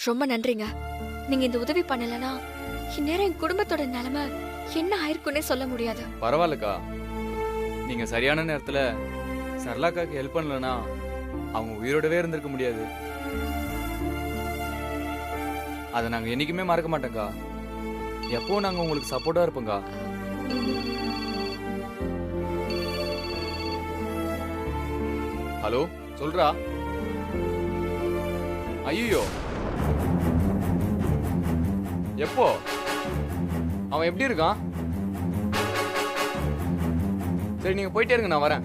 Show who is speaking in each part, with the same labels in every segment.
Speaker 1: ரொம்ப நன்றிங்க. நீங்க இந்த உதவி பண்ணலனா இந்நேரம் என் குடும்பத்தோட நிலைமை என்ன ஆயிருக்குன்னே சொல்ல முடியாது.
Speaker 2: பரவாயில்லக்கா, நீங்க சரியான நேரத்துல சரளாக்காக்கு ஹெல்ப் பண்ணலனா அவங்க உயிரோடவே இருந்திருக்க முடியாது. அதை நாங்க என்னைக்குமே மறக்க மாட்டோம்க்கா. எப்போ நாங்க உங்களுக்கு சப்போர்ட்டா இருப்போம்க்கா. ஹலோ, சொல்றா. ஐயோ, எப்போ? அவன் எப்படி இருக்கான்? சரி, நீங்க போயிட்டே இருங்க, நான் வரேன்.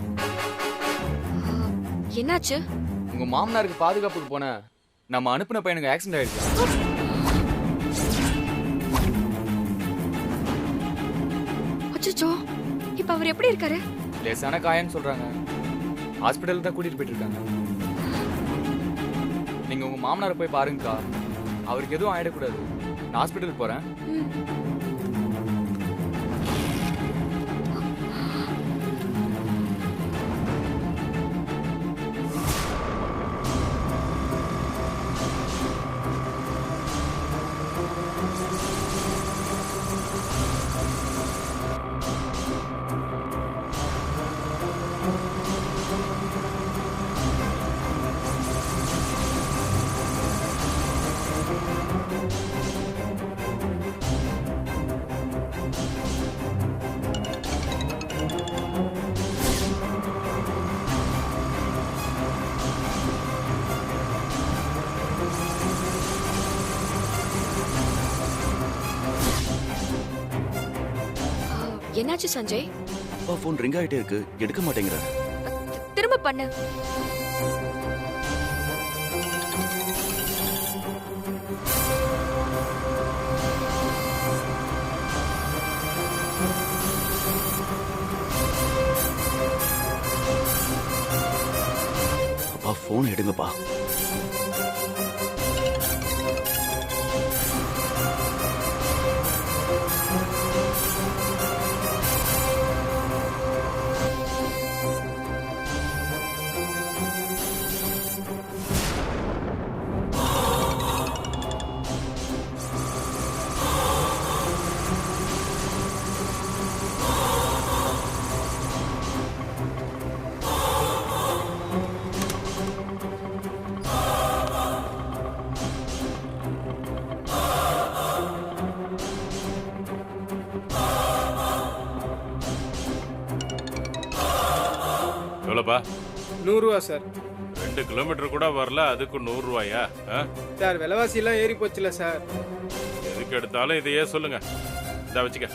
Speaker 1: என்னாச்சு?
Speaker 2: உங்க மாமனாருக்கு பாதுகாப்புக்கு போன நம்ம அனுப்பின பையனுக்கு ஆக்சிடென்ட் ஆயிடுச்சு.
Speaker 1: அச்சச்சோ, இப்ப அவர் எப்படி இருக்காரு?
Speaker 2: லேசான காயம்னு சொல்றாங்க. ஹாஸ்பிட்டல் தான் கூட்டிட்டு போயிட்டு இருக்காங்க. நீங்க உங்க மாமனாரை போய் பாருங்கக்கா. அவருக்கு எதுவும் ஆயிடக்கூடாது. நான் ஹாஸ்பிட்டலுக்கு போறேன்.
Speaker 1: என்னாச்சு சஞ்சய்?
Speaker 3: அப்பா போன் ரிங் ஆயிட்டே இருக்கு, எடுக்க மாட்டேங்கிறாரு.
Speaker 1: திரும்ப பண்ணு.
Speaker 3: அப்பா போன் எடுங்கப்பா.
Speaker 4: எவ்வளோப்பா?
Speaker 5: 100 ரூபா சார்.
Speaker 4: 2 கிலோமீட்டர் கூட வரல, அதுக்கு 100 ரூபாயா?
Speaker 5: சார் விலைவாசி எல்லாம் ஏறி போச்சுல சார்.
Speaker 4: எதுக்கு எடுத்தாலும் இதையே சொல்லுங்க. இதை வச்சுக்க.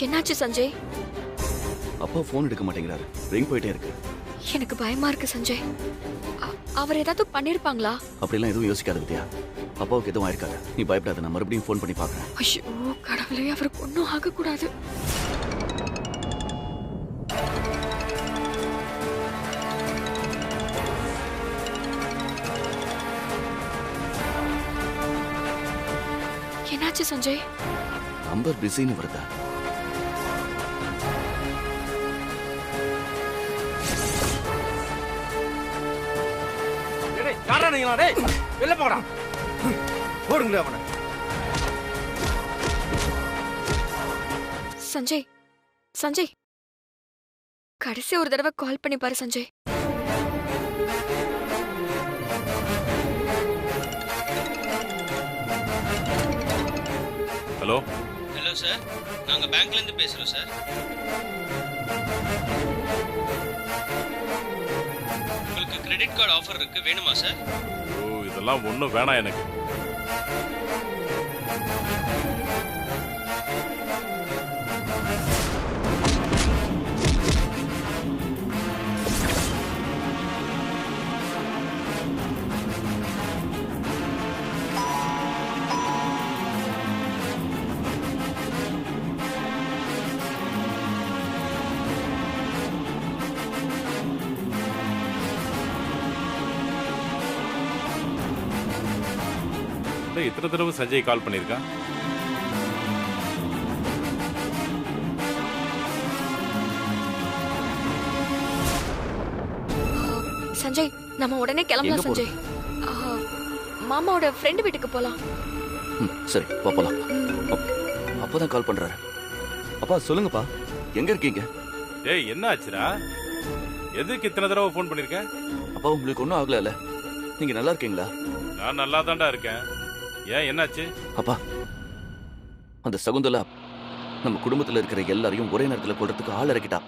Speaker 1: என்னாச்சு சஞ்சய்?
Speaker 3: அப்பா போன் எடுக்க மாட்டேங்கிறாரு, ரிங் போயிட்டே இருக்கு.
Speaker 1: எனக்கு பயமா இருக்கு சஞ்சய். அவர் ஏதாவது பண்ணிருப்பாங்களா?
Speaker 3: அப்படிலாம் எதுவும் யோசிக்காத வித்யா. அப்பாவுக்கு எதுவும் ஆயிருக்காது, நீ பயப்படாத. நான் மறுபடியும் போன் பண்ணி பாக்குறேன்.
Speaker 1: ஐயோ கடவுளே, அவருக்கு ஒன்றும் ஆகக்கூடாது. என்னாச்சு சஞ்சய்?
Speaker 3: நம்பர் பிஸின்னு வருதா?
Speaker 6: நீங்களா? டேய் வெளில போடா. போடுங்களே அவனை.
Speaker 1: சஞ்சய் சஞ்சய் கடைசி ஒரு தடவை கால் பண்ணி பாரு சஞ்சய்.
Speaker 4: ஹலோ
Speaker 7: ஹலோ சார், நாங்கள் பேங்க்லேருந்து பேசுகிறோம் சார். உங்களுக்கு கிரெடிட் கார்டு ஆஃபர் இருக்கு, வேணுமா சார்?
Speaker 4: ஓ இதெல்லாம் ஒன்றும் வேணாம் எனக்கு. இத்தனை தடவை சஞ்சய் கால் பண்ணியிருக்கான்.
Speaker 1: சஞ்சய் நம்ம உடனே கிளம்பலாம்
Speaker 3: எங்க
Speaker 1: சஞ்சய். மாமாவோட ஃப்ரெண்டு வீட்டுக்கு போலாம்.
Speaker 3: சரி வா போலாம். அப்பதான் கால் பண்றாரு. அப்பா சொல்லுங்கப்பா, எங்க இருக்கீங்க?
Speaker 4: ஏய் என்ன ஆச்சுடா? எதுக்கு இத்தனை தடவை ஃபோன் பண்ணிருக்க?
Speaker 3: அப்பா உங்களுக்கு ஒன்றும் ஆகல? நீங்க நல்லா இருக்கீங்களா?
Speaker 4: நான் நல்லா தான்டா இருக்கேன். ஏன் என்னாச்சு?
Speaker 3: அப்பா அந்த சகுந்தலா நம்ம குடும்பத்துல இருக்கிற எல்லாரையும் ஒரே நேரத்துல கொள்றதுக்கு ஆள் இறக்கிட்டா.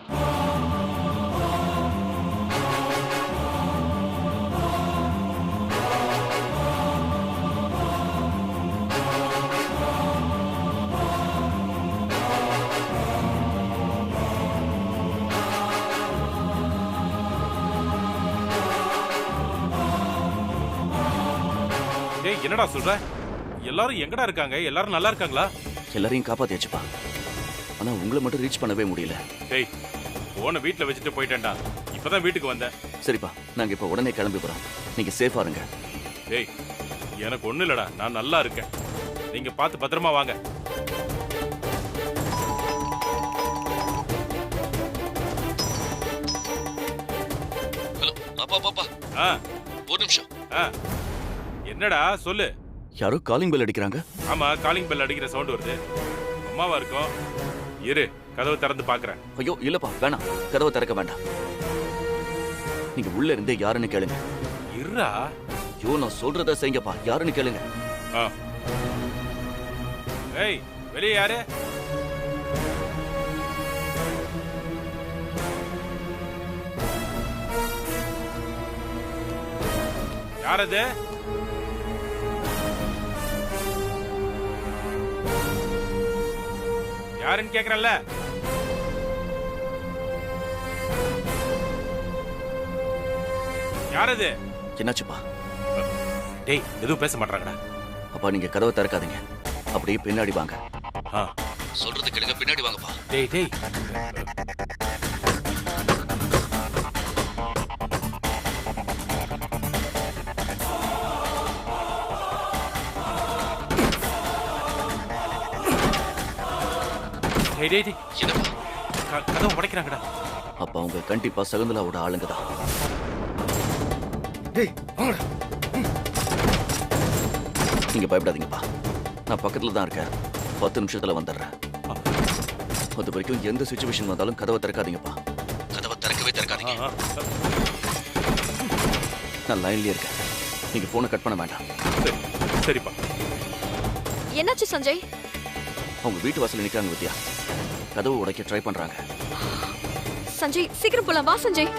Speaker 4: ஏய் என்னடா சொல்ற? எல்லாரும் எங்கடா இருக்காங்க? எல்லாரும் நல்லா இருக்காங்களா?
Speaker 3: எல்லாரையும் காப்பாத்தியாச்சுப்பா. ஆனா உங்களை மட்டும் ரீச் பண்ணவே முடியல.
Speaker 4: டேய் போனை வீட்டுல வச்சுட்டு போயிட்டேன்டா. இப்பதான் வீட்டுக்கு வந்தேன்.
Speaker 3: சரிப்பா, நாங்க இப்ப உடனே கிளம்பி போறோம். நீங்க சேஃபா இருங்க.
Speaker 4: டேய் எனக்கு ஒண்ணு இல்லடா, நான் நல்லா இருக்கேன். நீங்க பார்த்து பத்திரமா வாங்க.
Speaker 3: ஹலோ அப்பா பாப்பா. ஒரு நிமிஷம்.
Speaker 4: என்னடா சொல்லு.
Speaker 3: யாரோ காலிங் பெல் அடிக்கிறாங்க.
Speaker 4: ஆமா காலிங் பெல் அடிக்கிற சவுண்ட் வருது. அம்மாவா இருக்கும். இரு கதவை திறந்து பாக்குறேன்.
Speaker 3: ஐயோ இல்லப்பா வேணாம், கதவை திறக்க வேண்டாம். நீங்க உள்ள இருந்தே யாருன்னு கேளுங்க.
Speaker 4: இருடா.
Speaker 3: ஐயோ நான் சொல்றத செய்யுங்கப்பா, யாருன்னு கேளுங்க.
Speaker 4: ஏய் வெளியே யாரு? யாரது? யாருன்னு கேக்குறல்ல? யாரது?
Speaker 3: என்னாச்சுப்பா?
Speaker 4: டேய் எதுவும் பேச மாட்டாங்கடா.
Speaker 3: அப்பா நீங்க கதவை திறக்காதீங்க, அப்படியே பின்னாடி வாங்க.
Speaker 6: சொல்றது கேளுங்க, பின்னாடி வாங்கப்பா.
Speaker 4: டேய் டேய் டேய் டேய் டேய்
Speaker 3: என்னப்பா?
Speaker 4: கதவை உடைக்கிறாங்கடா.
Speaker 3: அப்ப அவங்க கண்டிப்பா சகுந்தலாவோட ஆளுங்க தான்.
Speaker 6: டேய் வாங்கடா.
Speaker 3: நீங்க பயப்படாதீங்கப்பா, நான் பக்கத்துல தான் இருக்கேன். 10 நிமிஷத்துல வந்துடுறேன். அது வரைக்கும் எந்த சிச்சுவேஷன் வந்தாலும் கதவை திறக்காதீங்கப்பா. கதவை திறக்கவே திறக்காதீங்க. நான் லைன்லயே இருக்கேன், நீங்க போனை கட் பண்ண வேண்டாம்.
Speaker 4: சரிப்பா.
Speaker 1: என்னாச்சு சஞ்சய்?
Speaker 3: அவங்க வீட்டு வாசல்ல நிக்கிறாங்க வித்யா, கதவு உடைக்க ட்ரை பண்றாங்க.
Speaker 1: சஞ்சய் சீக்கிரம் போலாம், வா சஞ்சய்.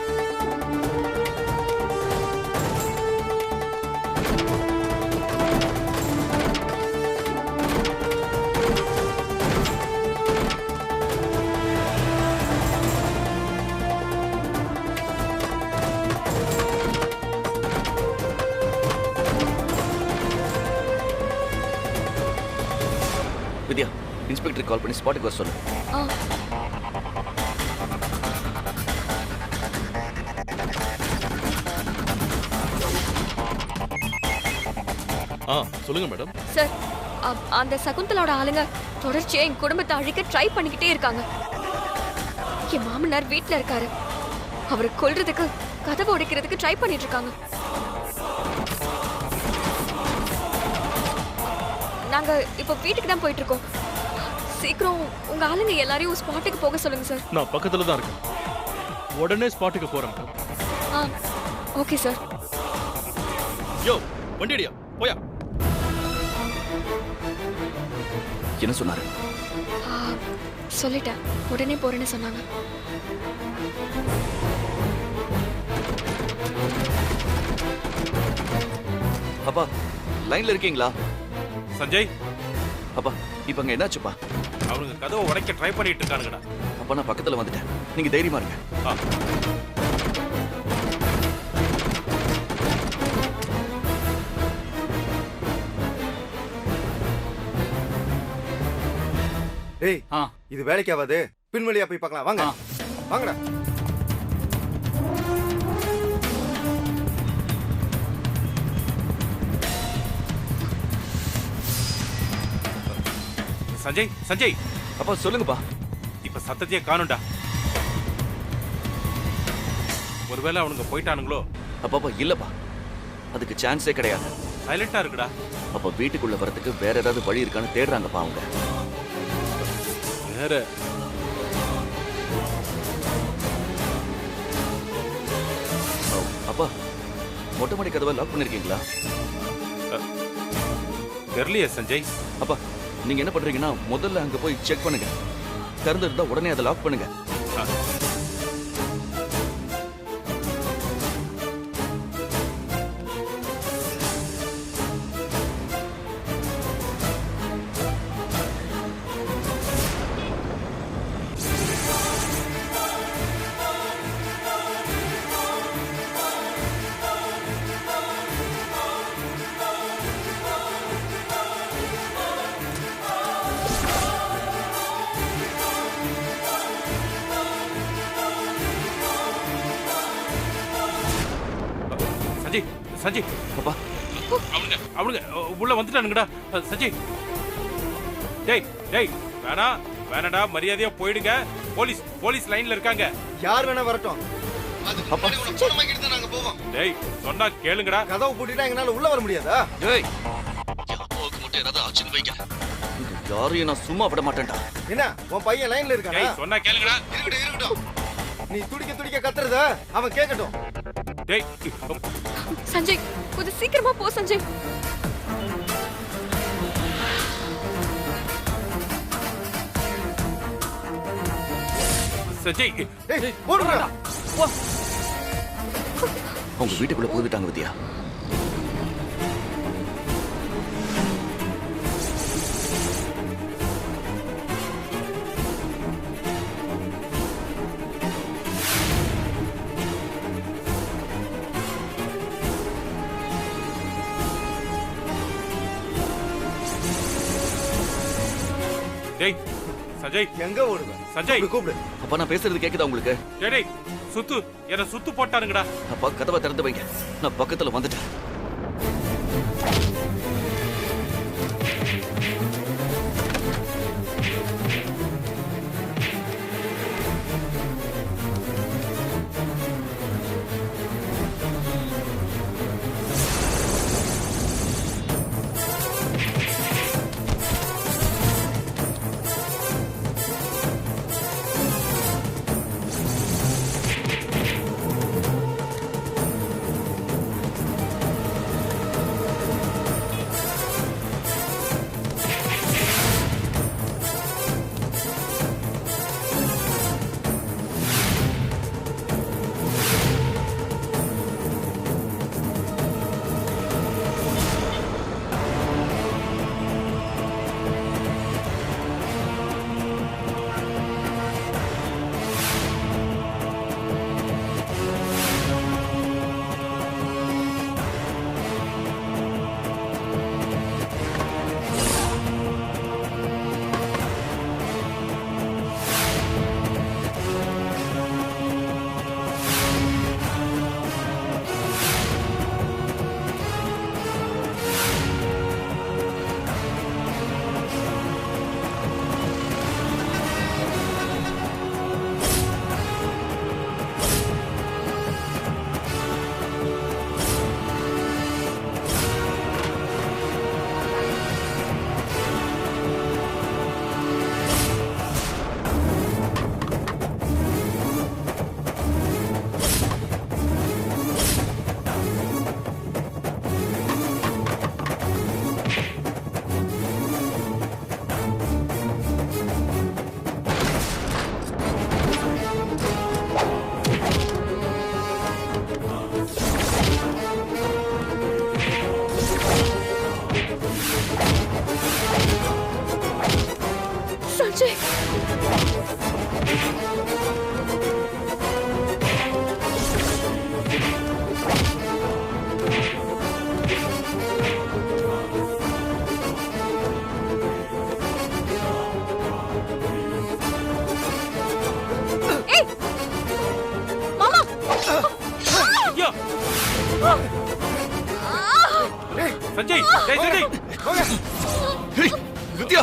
Speaker 3: வித்யா, இன்ஸ்பெக்டர் கால் பண்ணி ஸ்பாட்டுக்கு வர சொல்லு.
Speaker 8: சொல்லுங்க மேடம்.
Speaker 1: சார், அந்த சகுந்தலோட ஆளுங்க தொடர்ச்சியா என் குடும்பத்தை அழிக்க ட்ரை பண்ணிக்கிட்டே இருக்காங்க. என் மாமனார் வீட்ல இருக்காரு, அவரை கொல்றதுக்கு கதவை உடைக்கிறதுக்கு ட்ரை பண்ணிட்டு இருக்காங்க. நாங்க இப்போ வீட்டுக்கு தான் போயிட்டு இருக்கோம். சீக்கிரம் உங்க ஆளுங்க எல்லாரையும் ஸ்பாட்டுக்கு போக சொல்லுங்க சார்.
Speaker 8: நான் பக்கத்துல தான் இருக்கேன். உடனே ஸ்பாட்டுக்கு போறேன்.
Speaker 1: ஆ ஓகே சார்.
Speaker 8: யோ வண்டி அடியா போயா.
Speaker 3: என்ன சொன்னாரு?
Speaker 1: ஆ, சொல்லிட்டேன், உடனே போறேன்னு சொன்னாங்க.
Speaker 3: அப்பா லைன்ல இருக்கீங்களா?
Speaker 4: சஞ்சய்,
Speaker 3: அப்பா இப்ப அங்க என்னாச்சுப்பா?
Speaker 4: அவனுங்க கதவை உடைக்க ட்ரை பண்ணிட்டு இருக்கானுங்கடா.
Speaker 3: அப்பா நான் பக்கத்துல வந்துட்டேன், நீங்க தைரியமா இருங்க.
Speaker 4: ஆ.
Speaker 6: டேய்
Speaker 2: ஆ
Speaker 6: இது வேலைக்கு ஆகாது. பின்வழியா போய் பார்க்கலாம் வாங்க.
Speaker 2: ஆ.
Speaker 6: வாங்கடா.
Speaker 4: சஞ்சய், சஞ்சய்,
Speaker 3: அப்பா சொல்லுங்கப்பா.
Speaker 4: இப்ப சத்தத்தையே காணும்டா. ஒருவேளை அவனுங்க போயிட்டானுங்களோ?
Speaker 3: அப்பா இல்லப்பா, அதுக்கு சான்ஸே கிடையாது.
Speaker 4: சைலண்டா இருக்குடா.
Speaker 3: அப்ப வீட்டுக்குள்ள வரதுக்கு வேற ஏதாவது வழி இருக்கான்னு தேடுறாங்கப்பா அவங்க.
Speaker 4: வேற
Speaker 3: அப்பா மொட்டை மாடி கதவை லாக் பண்ணிருக்கீங்களா?
Speaker 4: தெரியலையே சஞ்சய்.
Speaker 3: அப்பா நீங்க என்ன பண்றீங்கன்னா முதல்ல அங்க போய் செக் பண்ணுங்க. திறந்திருந்தா உடனே அதை லாக் பண்ணுங்க.
Speaker 4: ஆ. சஞ்சய், சஞ்சய்,
Speaker 3: அப்பா
Speaker 4: அவனுங்க அவனுங்க உள்ள வந்துட்டானுங்கடா. சஞ்சய், டேய் டேய், வேணாடா, மரியாதையா போயிடுங்க. போலீஸ் போலீஸ் லைன்ல இருக்காங்க.
Speaker 6: யார் வேணா வரட்டும்.
Speaker 3: அப்பா
Speaker 6: நாங்க போவோம்.
Speaker 4: டேய் சொன்னா கேளுங்கடா.
Speaker 6: கதவை பூட்டிட்டா எங்கனால உள்ள வர முடியாதா?
Speaker 3: ஏய் அப்பாவுக்கு மட்டும் ஏதாவது ஆச்சுன்னு வைங்க. இங்க யாரையும் நான் சும்மா விட மாட்டேன்டா.
Speaker 6: என்ன உன் பையன் லைன்ல இருக்கானா?
Speaker 4: டேய் சொன்னா கேளுங்கடா.
Speaker 6: இருக்கட்டும். நீ துடிக்க துடிக்க கத்துறத அவன் கேட்கட்டும்.
Speaker 4: டேய்
Speaker 1: சஞ்சய் கொஞ்சம் சீக்கிரமா போ சஞ்சய்.
Speaker 4: சஞ்சய்,
Speaker 6: டேய் ஓடுடா.
Speaker 3: உங்க வீட்டுக்குள்ள போயிட்டாங்க வித்யா.
Speaker 4: டேய் சஞ்சய்,
Speaker 6: எங்க ஓடுவ?
Speaker 4: சஞ்சய்.
Speaker 6: கூப்பிடு.
Speaker 3: அப்பா நான் பேசுறது கேக்குதா உங்களுக்கு?
Speaker 4: டேய் சுத்து, என்ன சுத்து போட்டானுங்கடா.
Speaker 3: அப்பா கதவை திறந்து வைங்க, நான் பக்கத்துல வந்துட்டேன்.
Speaker 4: சஞ்சய் டேய் சஞ்சய்
Speaker 3: ஹேய், வித்யா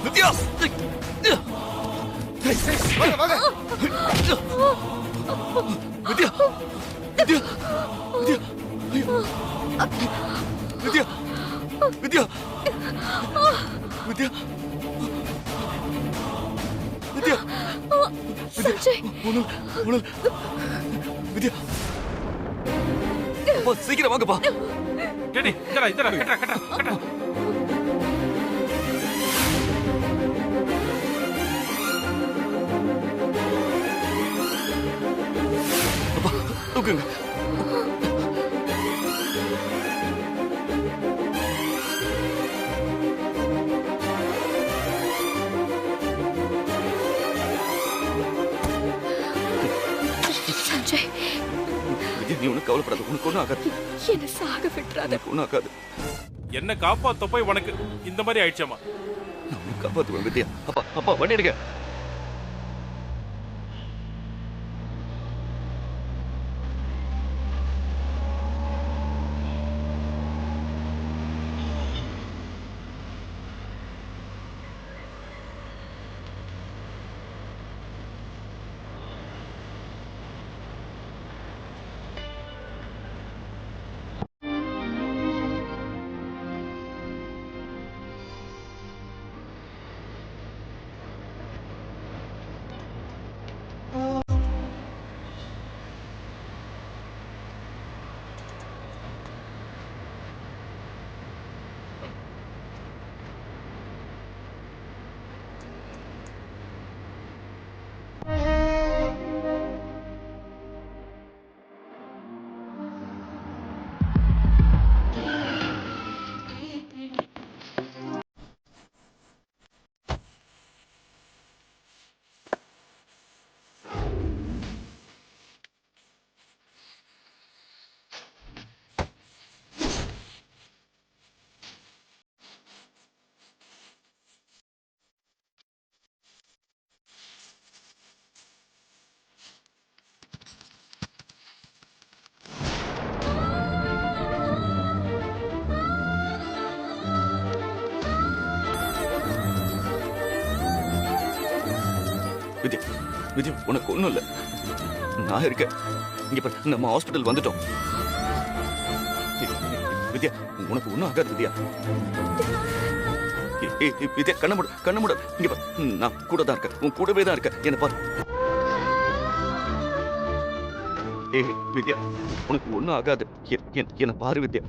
Speaker 3: வித்யா
Speaker 6: வாங்க வாங்க
Speaker 3: வித்யா வித்யா வித்யா ஐயோ. வித்யா வித்யா வித்யா வித்யா
Speaker 1: சஞ்சய்
Speaker 3: உணல் உணல் வித்யா அப்பா, சீக்கிரம் வாங்கப்பா.
Speaker 4: டேய் இதடா கட்டா
Speaker 3: அப்பா, தூக்குங்க.
Speaker 1: சஞ்சய்
Speaker 3: வித்யா, நீ ஒன்றும் கவலைப்படாத. உனக்கு ஒன்றும் ஆகாது.
Speaker 1: என்ன சாக விட்டுறாத.
Speaker 3: உனக்கு ஒன்றும் ஆகாது.
Speaker 4: என்ன காப்பாத்த போய் உனக்கு இந்த மாதிரி ஆயிடுச்சேம்மா.
Speaker 3: நான் உன்னை காப்பாத்துவேன் வித்யா. அப்பா அப்பா, வண்டி எடுங்க. வித்யா வித்யா, உனக்கு ஒன்றும் இல்லை. நான் இருக்கேன். இங்க பாரு, நம்ம ஹாஸ்பிட்டல் வந்துட்டோம். வித்யா, உனக்கு ஒன்றும் ஆகாது வித்யா. வித்யா, கண்ண மூடு, கண்ண மூடு. இங்க பாரு, நான் கூட தான் இருக்கேன். உன் கூடவே தான் இருக்கேன். என்ன பாரு. வித்யா, உனக்கு ஒன்றும் ஆகாது. என்ன பாரு வித்யா.